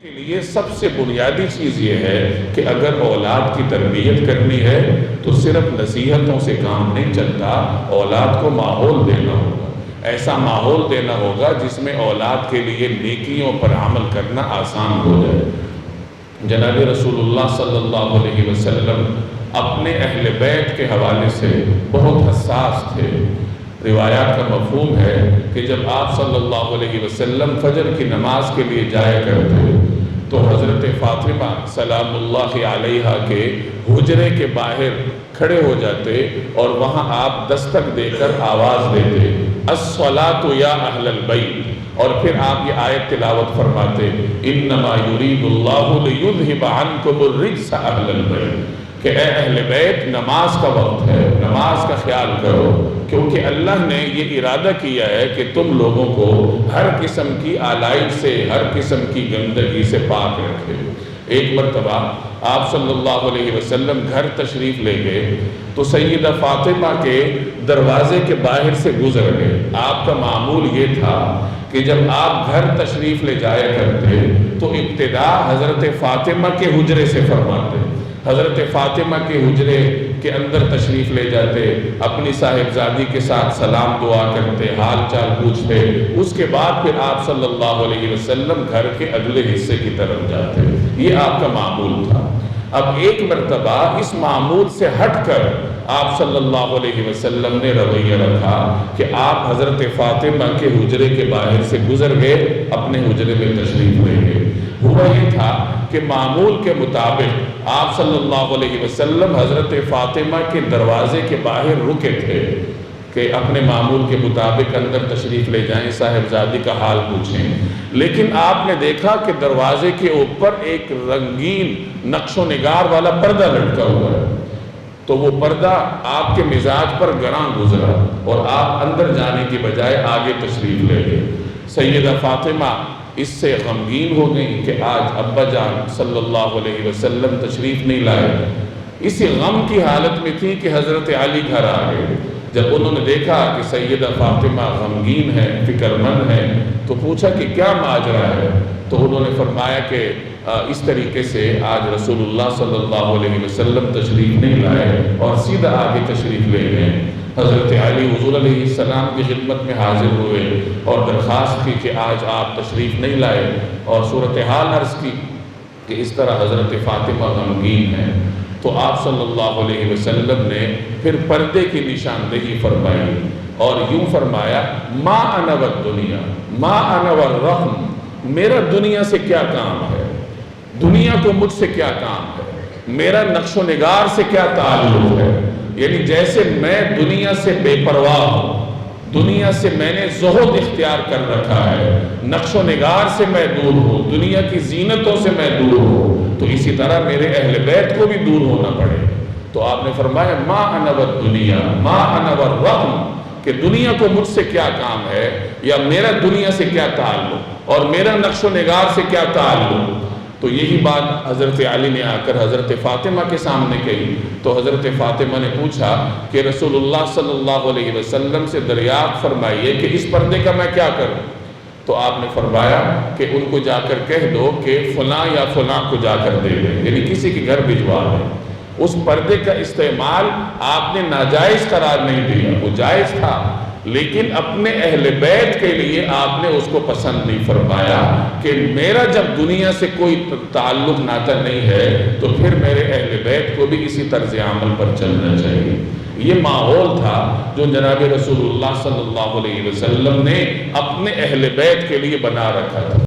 کے لیے سب سے بنیادی چیز یہ ہے کہ اگر اولاد کی تربیت کرنی ہے تو صرف نصیحتوں سے کام نہیں چلتا، اولاد کو ماحول دینا ہوگا، ایسا ماحول دینا ہوگا جس میں اولاد کے لیے نیکیوں پر عمل کرنا آسان ہو جائے۔ جناب رسول اللہ صلی اللہ علیہ وسلم اپنے اہل بیت کے حوالے سے بہت حساس تھے۔ روایات کا مفہوم ہے کہ جب آپ صلی اللہ علیہ وسلم فجر کی نماز کے لیے جایا کرتے تو حضرت فاطمہ سلام اللہ علیہا کے حجرے کے باہر کھڑے ہو جاتے اور وہاں آپ دستک دے کر آواز دیتے، الصلاۃ یا اہل البیت، اور پھر آپ یہ آیت تلاوت فرماتے، انما یرید اللہ لیذھب عنکم الرجس اہل البیت، کہ اے اہل بیت نماز کا وقت ہے، نماز کا خیال کرو، کیونکہ اللہ نے یہ ارادہ کیا ہے کہ تم لوگوں کو ہر قسم کی آلائش سے، ہر قسم کی گندگی سے پاک رکھے۔ ایک مرتبہ آپ صلی اللہ علیہ وسلم گھر تشریف لے گئے تو سیدہ فاطمہ کے دروازے کے باہر سے گزر گئے۔ آپ کا معمول یہ تھا کہ جب آپ گھر تشریف لے جایا کرتے تو ابتدا حضرت فاطمہ کے حجرے سے فرماتے، حضرت فاطمہ کے حجرے کے اندر تشریف لے جاتے، اپنی صاحبزادی کے ساتھ سلام دعا کرتے، حال چال پوچھتے، اس کے بعد پھر آپ صلی اللہ علیہ وسلم گھر کے اگلے حصے کی طرف جاتے۔ یہ آپ کا معمول تھا۔ اب ایک مرتبہ اس معمول سے ہٹ کر آپ صلی اللہ علیہ وسلم نے رویہ رکھا کہ آپ حضرت فاطمہ کے حجرے کے باہر سے گزر گئے، اپنے حجرے میں تشریف لے گئے۔ ہوا یہ تھا کہ معمول کے مطابق آپ صلی اللہ علیہ وسلم حضرت فاطمہ کے دروازے کے باہر رکے تھے کہ اپنے معمول کے مطابق اندر تشریف لے جائیں، صاحبزادی کا حال پوچھیں، لیکن آپ نے دیکھا کہ دروازے کے اوپر ایک رنگین نقش و نگار والا پردہ لٹکا ہوا ہے، تو وہ پردہ آپ کے مزاج پر گراں گزرا اور آپ اندر جانے کی بجائے آگے تشریف لے گئے۔ سیدہ فاطمہ اس سے غمگین ہو گئی کہ آج ابا جان صلی اللہ علیہ وسلم تشریف نہیں لائے۔ اسی غم کی حالت میں تھی کہ حضرت علی گھر آ گئے۔ جب انہوں نے دیکھا کہ سیدہ فاطمہ غمگین ہے، فکر مند ہے، تو پوچھا کہ کیا ماجرا ہے؟ تو انہوں نے فرمایا کہ اس طریقے سے آج رسول اللہ صلی اللہ علیہ وسلم تشریف نہیں لائے اور سیدھا آگے تشریف لے گئے۔ حضرت علی حضور علیہ السلام کی خدمت میں حاضر ہوئے اور درخواست کی کہ آج آپ تشریف نہیں لائے، اور صورتحال عرض کی کہ اس طرح حضرت فاطمہ غمگین ہے۔ تو آپ صلی اللہ علیہ وسلم نے پھر پردے کی نشاندہی فرمائی اور یوں فرمایا، ما انا والدنیا ما انا والرحم، میرا دنیا سے کیا کام ہے، دنیا کو مجھ سے کیا کام ہے، میرا نقش و نگار سے کیا تعلق ہے۔ یعنی جیسے میں دنیا سے بے پرواہ ہوں، دنیا سے میں نے زہد اختیار کر رکھا ہے، نقش و نگار سے میں دور ہوں، دنیا کی زینتوں سے میں دور ہوں، تو اسی طرح میرے اہل بیت کو بھی دور ہونا پڑے۔ تو آپ نے فرمایا، ما انا والدنیا ما انا والرحم، کہ دنیا کو مجھ سے کیا کام ہے، یا میرا دنیا سے کیا تعلق اور میرا نقش و نگار سے کیا تعلق۔ تو یہی بات حضرت علی نے آ کر حضرت فاطمہ کے سامنے کہی، تو حضرت فاطمہ نے پوچھا کہ رسول اللہ صلی اللہ علیہ وسلم سے دریافت فرمائیے کہ اس پردے کا میں کیا کروں؟ تو آپ نے فرمایا کہ ان کو جا کر کہہ دو کہ فلاں یا فلاں کو جا کر دے دیں، یعنی کسی کے گھر بھجوا دیں۔ اس پردے کا استعمال آپ نے ناجائز قرار نہیں دیا، وہ جائز تھا، لیکن اپنے اہل بیت کے لیے آپ نے اس کو پسند نہیں فرمایا کہ میرا جب دنیا سے کوئی تعلق ناتا نہیں ہے تو پھر میرے اہل بیت کو بھی اسی طرز عمل پر چلنا چاہیے۔ یہ ماحول تھا جو جناب رسول اللہ صلی اللہ علیہ وسلم نے اپنے اہل بیت کے لیے بنا رکھا تھا۔